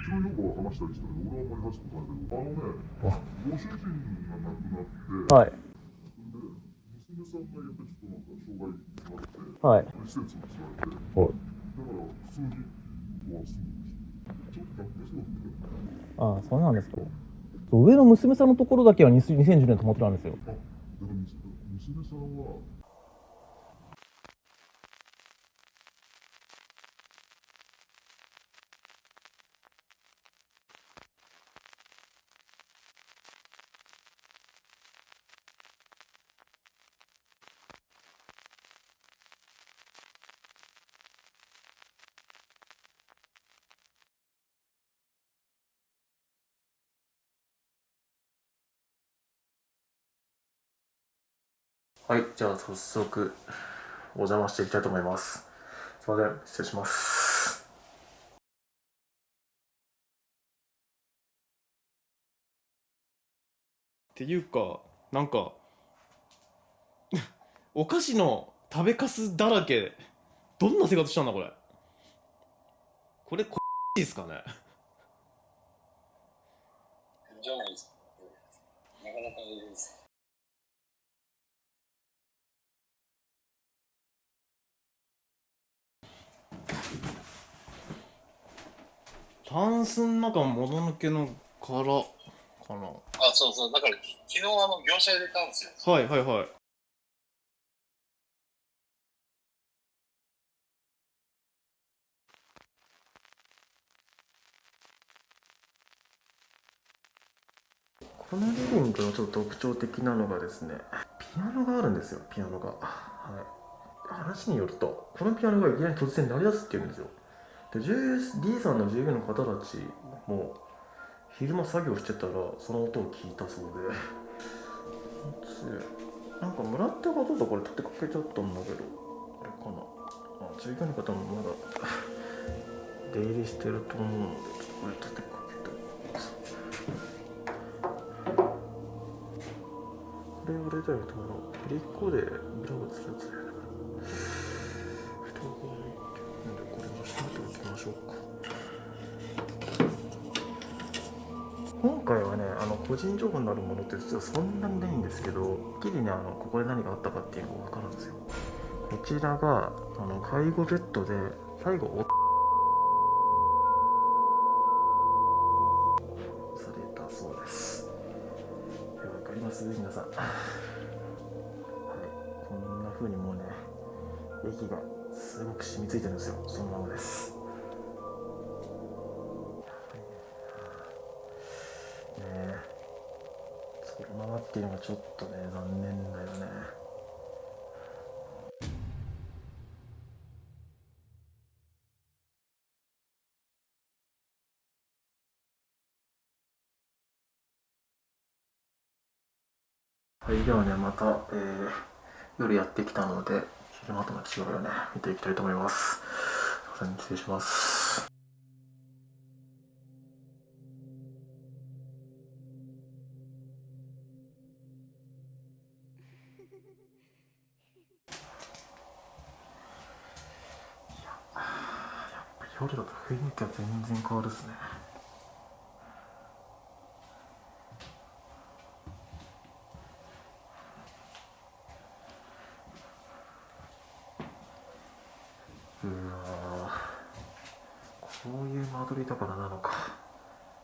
ちの女房は話したりしたけど、俺はあんまり話したことないけど、ご主人が亡くなって、はい。で、娘さんがやっぱりちょっとなんか障害があって、はい。施設に連れられて、はい。だから普通には住んでました。ちょっと楽ですよね。ああ、そうなんですか。上の娘さんのところだけは2010年泊まってたんですよ。だから娘さんは、はい、じゃあ早速お邪魔していきたいと思います。すいません、失礼します。っていうか、なんかお菓子の食べかすだらけ。どんな生活したんだこれ。これですかね。じゃないですか。なかなかいいです。タンスの中もののけの殻かな。あ、そうそう。だから昨日業者入れたんですよ。はいはいはい。このリビングのちょっと特徴的なのがですね、ピアノがあるんですよ、ピアノが。はい。話によると、このピアノがいきなり突然鳴り出すっていうんですよ。で、D さんの従業員の方たちも昼間作業してたらその音を聞いたそうで、なんかもらったこととこれ立てかけちゃったんだけど、あれかな。従業員の方もまだ出入りしてると思うので、ちょっとこれ立てかけておきます。これあれだよ、振り子で裏をつるつるやるから。人がいてるんで、これも閉めておきましょうか。今回はね、個人情報になるものって実はそんなにないんですけど、はっきりね、ここで何があったかっていうのが分かるんですよ。こちらが介護ベッドで最後されたそうです。わかります皆さん。はい、こんな風にもうね、液がすごく染みついてるんですよ。そのままです。ねえ、そのままっていうのがちょっとね、残念だよね。はい、ではね、また、夜やってきたので、昼間との違いをね、見ていきたいと思います。失礼します。夜だと雰囲気は全然変わるっすね。うわー、こういう間取りだからなのか。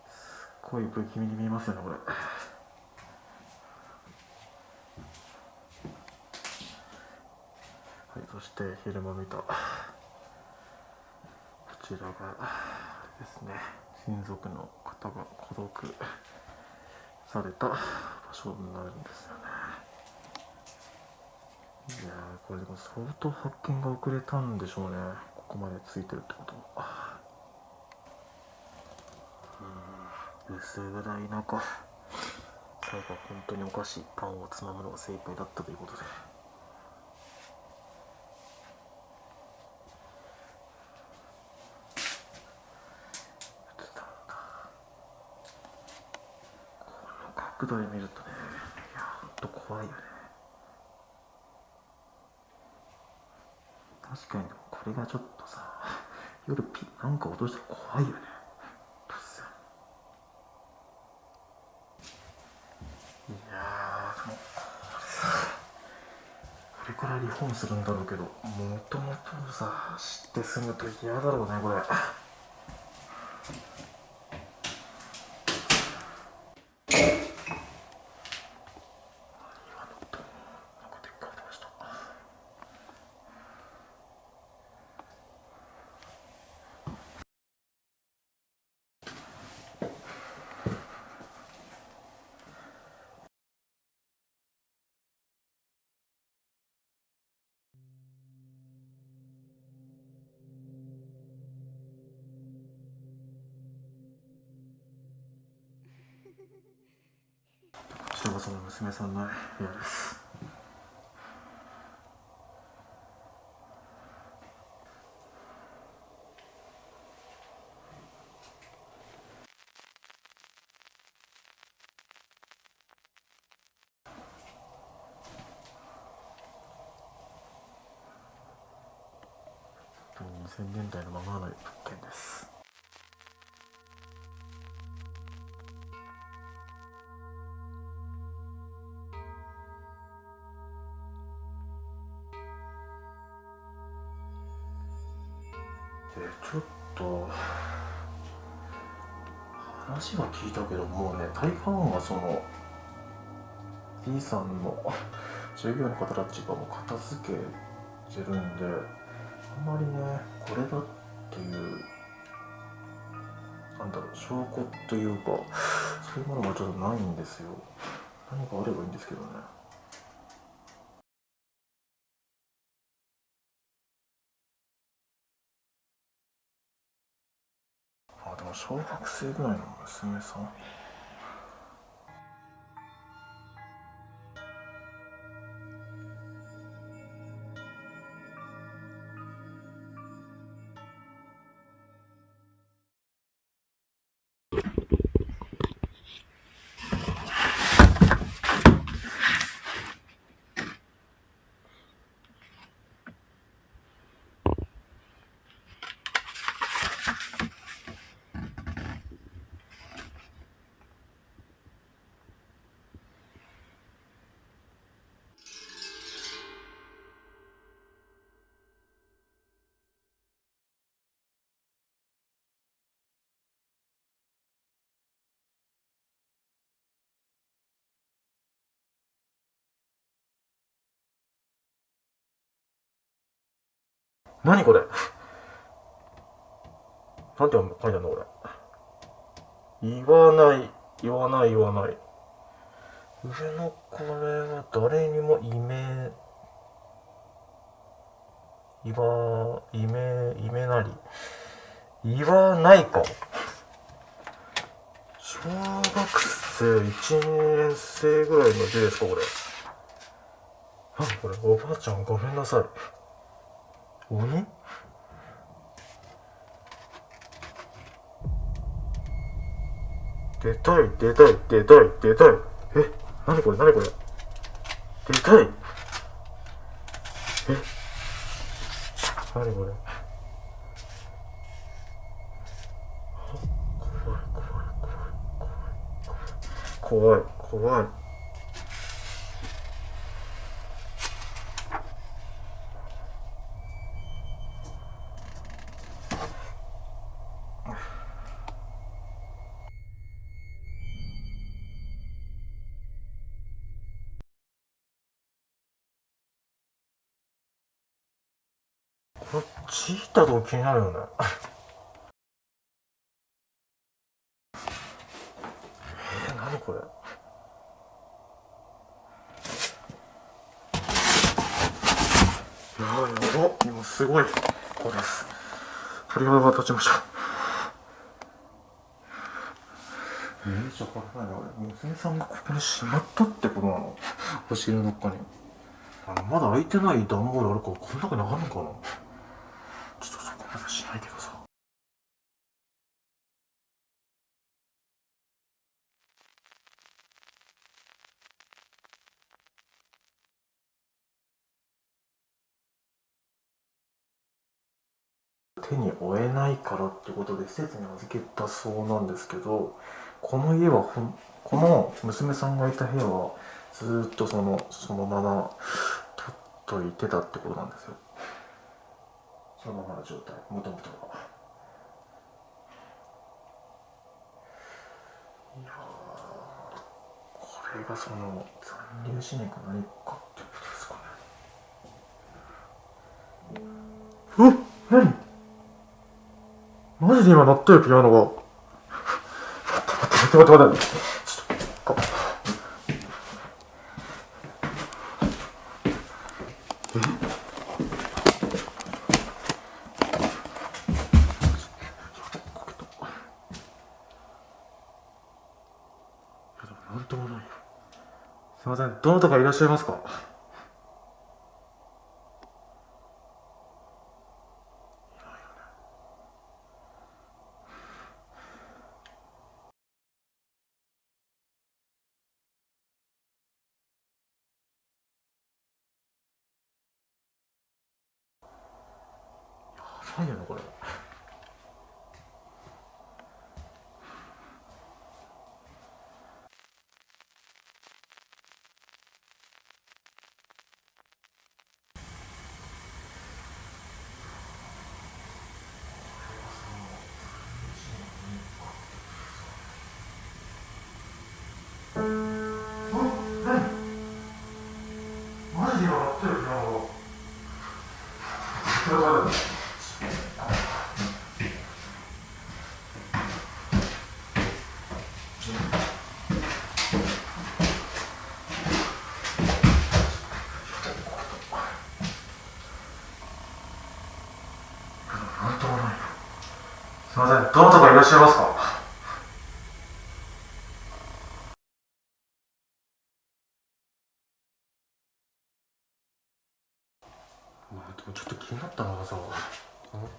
すっごい不気味に見えますよね、これ。はい、そして昼間見たこちらがあれですね、親族の方が孤独された場所になるんですよね。いやー、これでも相当発見が遅れたんでしょうね、ここまでついてるってことは。薄暗い中、最後は本当にお菓子パンをつまむのが精一杯だったということで、角度で見るとね、いやほんと怖いよね。確かに、でもこれがちょっとさ、夜なんか落としたら怖いよね、突然。これからリフォームするんだろうけど、もともとさ、知って住むと嫌だろうね、これ。こちらがその娘さんの部屋です。2000年代のままの物件です。ちょっと話は聞いたけど、もうね、大半はその D さんの従業員の方たちがもう片付けてるんで、あんまりね、これだっていう証拠というか、そういうものがちょっとないんですよ。何かあればいいんですけどね。でも小学生ぐらいの娘さん。何これ、なんて書いてあるのこれ。言わない、言わない、言わない。上のこれは誰にもいめなり。言わないか。小学生1年生ぐらいの字ですか、これ。何これ、おばあちゃんごめんなさい。鬼？出たい、出たい、出たい、出たい。え、何これ、何これ。出たい。え、何これ。怖い、怖い。こっち行ったとこ気になるよね。何これ。やばっ、今すごい。これです。鳥肌が立ちました。じゃあこれ何、俺娘さんがここにしまったってことなの？お尻の中にまだ開いてない段ボールあるからこの中にあるのかな。ちょっとそこまでしないけどさ。手に負えないからってことで施設に預けたそうなんですけど、この家はこの娘さんがいた部屋はずっとそのまま取っといてたってことなんですよ。そのままの状態、もともとは。いやー、これがその残留思念か何かってことですかね。うわっ、何マジで今鳴ったよ、ピアノが。待って。ちょっと、なんともないよ。すいません、どなたかいらっしゃいますか？やばいよね、これ。マジで今鳴ったよ、ピアノが。なんともないよ。すいません、どなたかいらっしゃいますか？でもちょっと気になったのがさ、この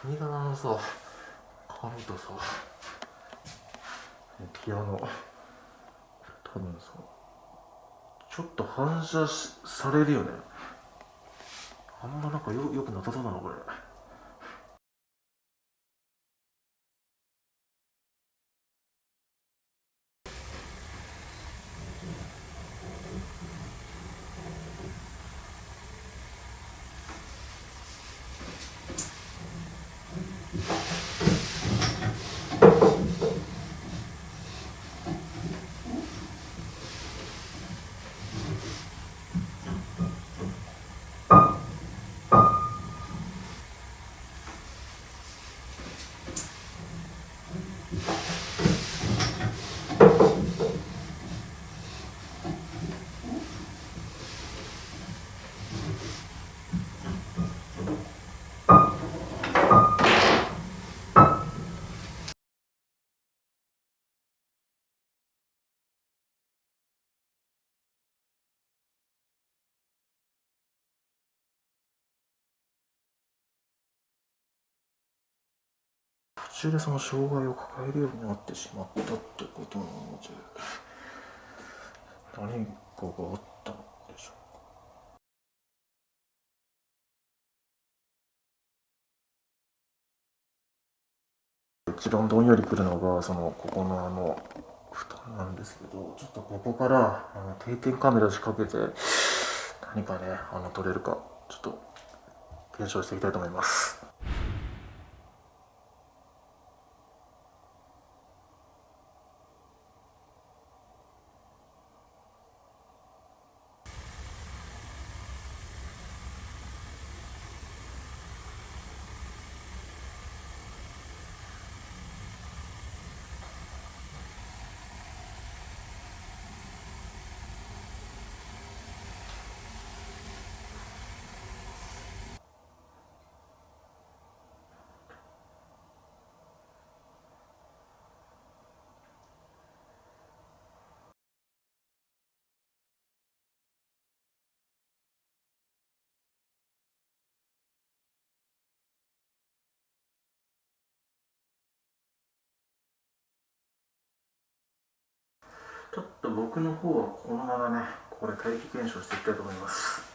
神棚のさ、紙とさ、ピアノ、これ多分さ、ちょっと反射されるよね。あんまなんかよくなさそうだな、これ。途中でその障害を抱えるようになってしまったってことなので、何かがあったのでしょうか。一番どんよりくるのがここの布団なんですけど、ちょっとここから定点カメラ仕掛けて何かね撮れるかちょっと検証していきたいと思います。ちょっと僕の方はこのままねこれ待機検証していきたいと思います。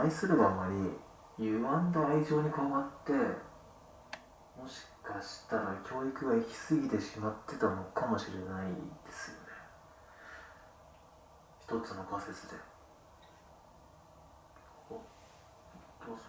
愛するがあまり歪んだ愛情に変わって、もしかしたら教育が行き過ぎてしまってたのかもしれないですよね。一つの仮説で。お、どうぞ。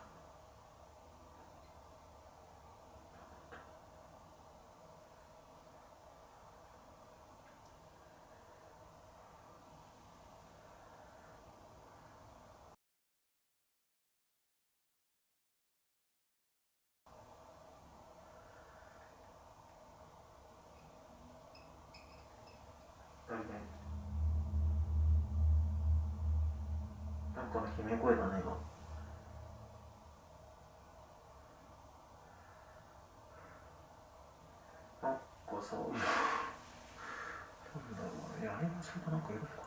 なんかの姫声だね今。なんかさ、なんだろう、やりませんかなんかいるのかな。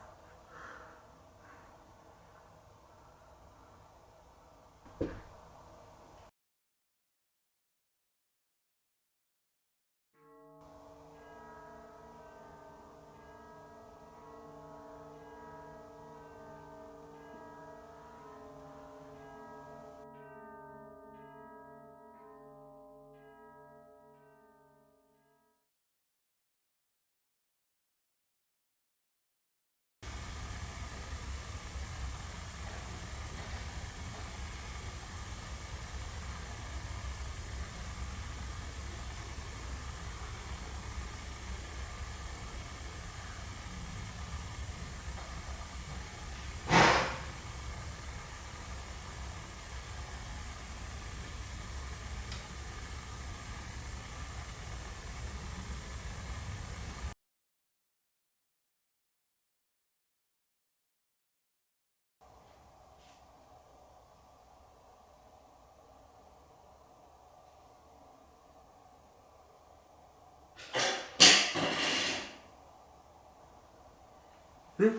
え、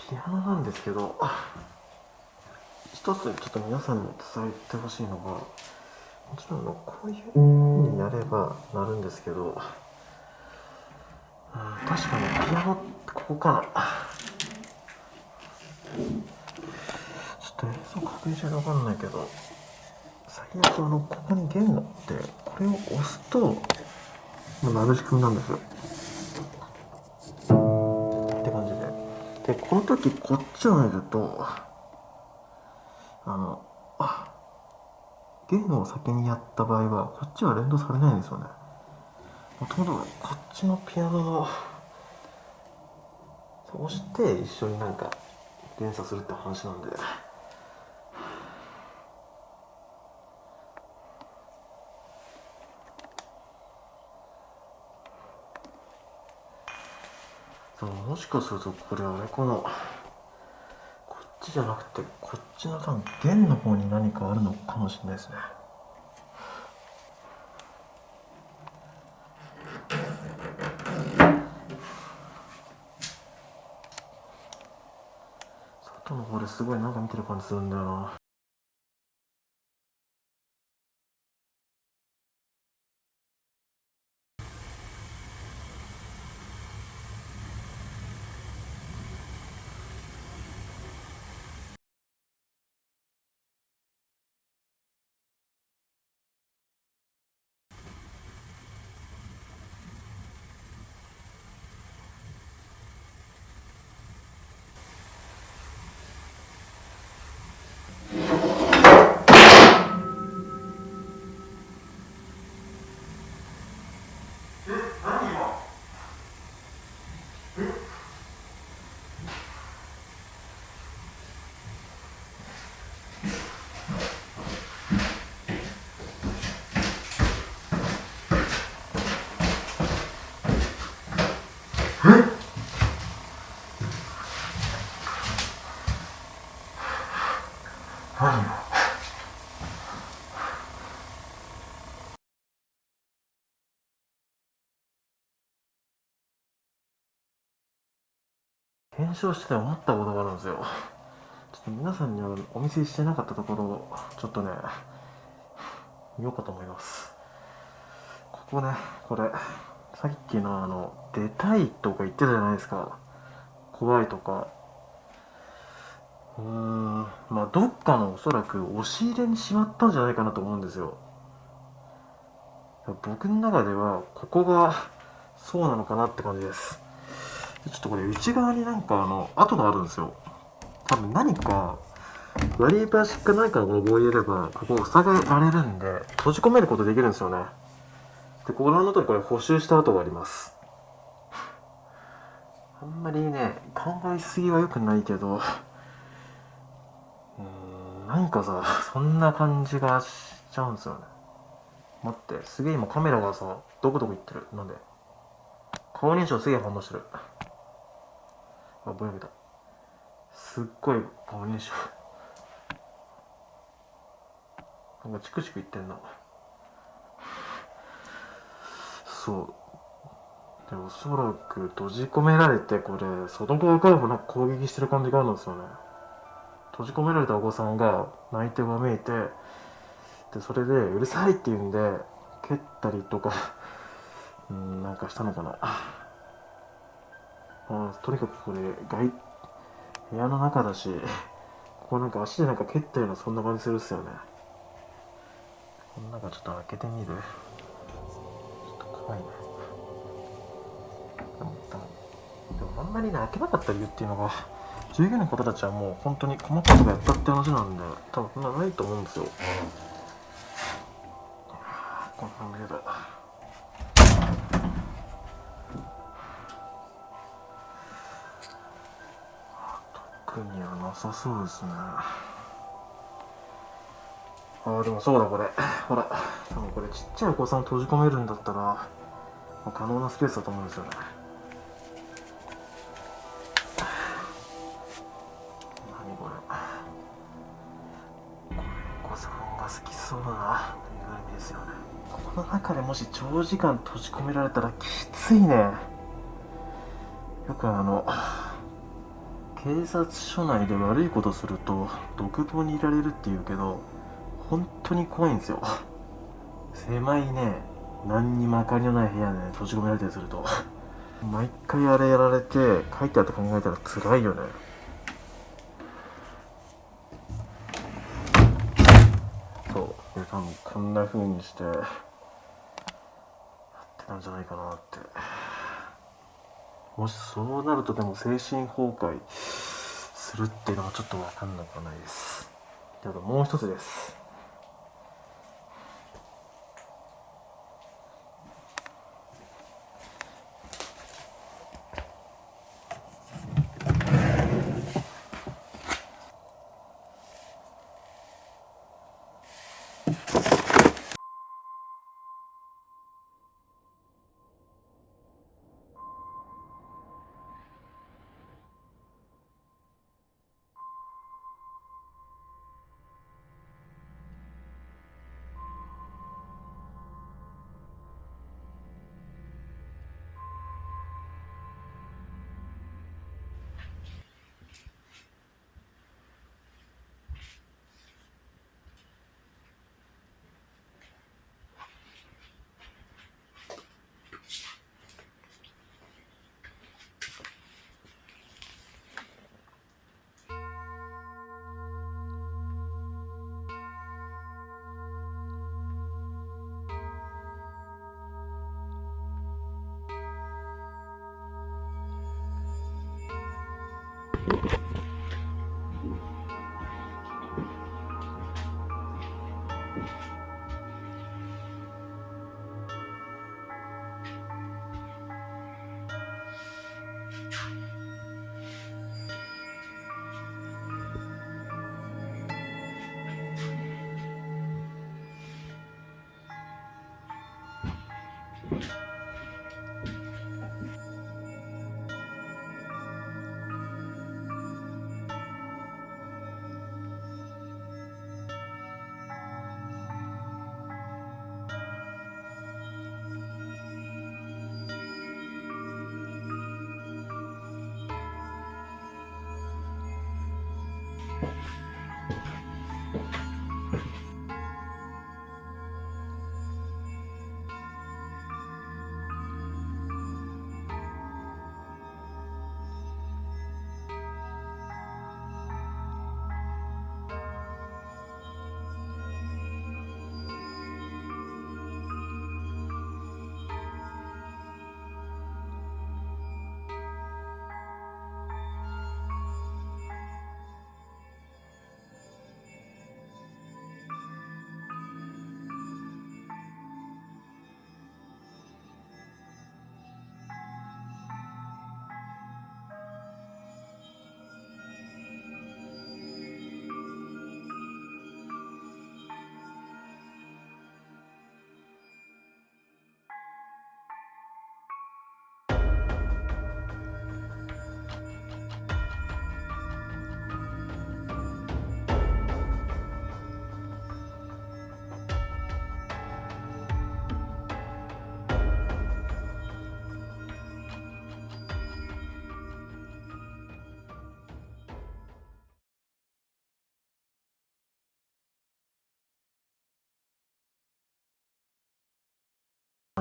ピアノなんですけど、一つちょっと皆さんに伝えてほしいのが、もちろんこういう風にやればなるんですけど、確かにピアノってここかな。ちょっと映像確認しないと分かんないけど、最悪ここに弦があってこれを押すともう鳴る仕組みなんですよって感じで、この時こっちを見ると弦を先にやった場合はこっちは連動されないんですよね。もともとこっちのピアノの押して一緒になんか連鎖するって話なんで、もしかするとこれあれかな、こっちじゃなくてこっちの多分弦の方に何かあるのかもしれないですね。外の方ですごいなんか見てる感じするんだよな。何よ。検証してて思ったことがあるんですよ。ちょっと皆さんにはお見せしてなかったところをちょっとね見ようかと思います。ここね、これさっきの出たいとか言ってたじゃないですか。怖いとか。まあどっかのおそらく押し入れにしまったんじゃないかなと思うんですよ。僕の中ではここがそうなのかなって感じです。ちょっとこれ内側になんか跡があるんですよ。多分何か割り箸か何かの棒を入れればここを塞げられるんで閉じ込めることできるんですよね。でご覧の通りこれ補修した跡があります。あんまりね考えすぎは良くないけど、なんかさそんな感じがしちゃうんですよね。待って、すげえ今カメラがさどこどこ行ってる。なんで顔認証すげえ反応してる。あ、ぼやけた。すっごい顔認証なんかチクチクいってんな。そうで、おそらく閉じ込められて、これ外側からもなんか攻撃してる感じがあるんですよね。閉じ込められたお子さんが泣いてわめいて、でそれでうるさいって言うんで蹴ったりとかなんかしたのかな。とにかくこれ部屋の中だし、ここなんか足でなんか蹴ったようなそんな感じするっすよね。この中ちょっと開けてみる。ちょっと怖いね。でもあんまりね開けなかった理由っていうのが、従業員の方たちはもう本当に細かいことやったって話なんで多分そんなないと思うんですよ。こんな感じで特にはなさそうですね。でもそうだ、これほら多分これちっちゃいお子さんを閉じ込めるんだったら、可能なスペースだと思うんですよね。何これ、お子さんが好きそうなぬいぐるみですよね。この中でもし長時間閉じ込められたらきついね。よく警察署内で悪いことすると独房にいられるって言うけど、本当に怖いんですよ。狭いね、何にも明かりのない部屋で、ね、閉じ込められたりすると毎回あれやられて書いてあって考えたら辛いよね。そうで多分こんな風にしてやってたんじゃないかなって。もしそうなるとでも精神崩壊するっていうのはちょっと分かんなくはないです。で、あともう一つです。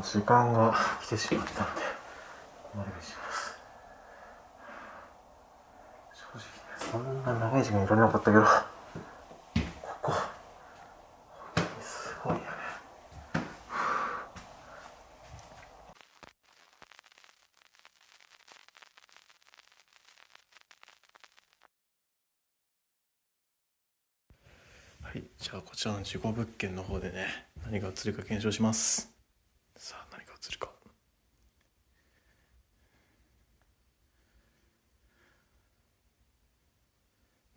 時間が来てしまったのでお願いします。正直ね、そんな長い時間いられなかったけど、ここ本当にすごいよね。はい、じゃあこちらの事故物件の方でね、何が映るか検証します。さあ、何が映るか。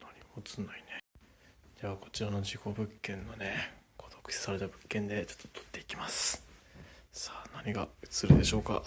何も映んないね。じゃあこちらの事故物件のね、孤独死された物件でちょっと撮っていきます。さあ、何が映るでしょうか。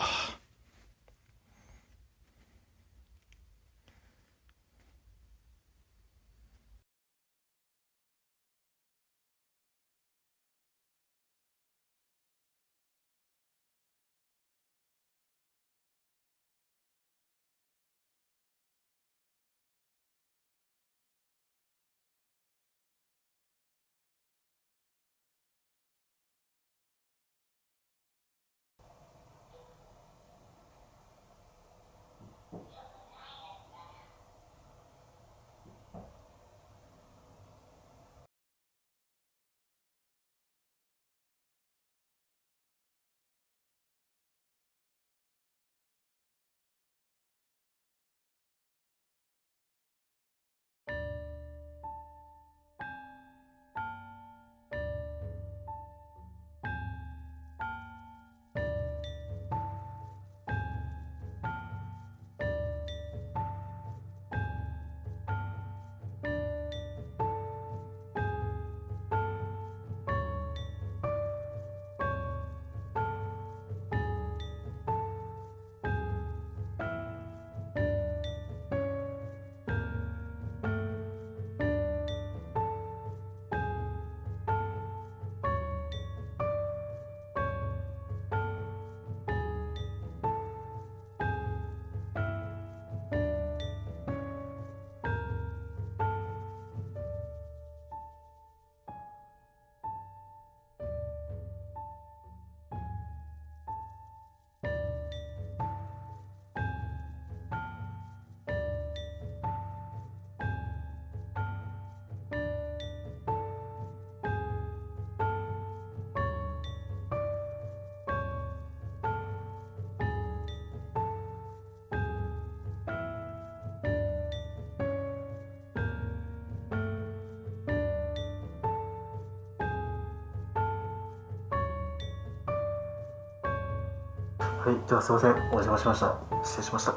はい、ではすいません、お邪魔しました。失礼しました。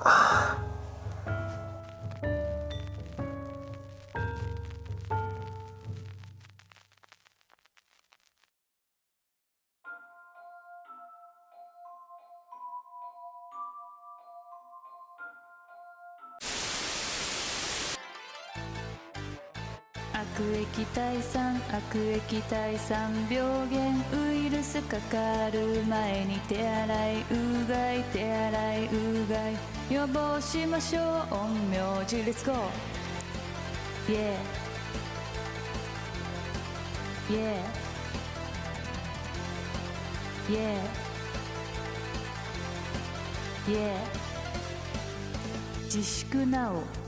悪液退散病原ウイルスかかる前に手洗いうがい予防しましょう陰陽師レッツゴー Yeah Yeah Yeah Yeah 自粛なお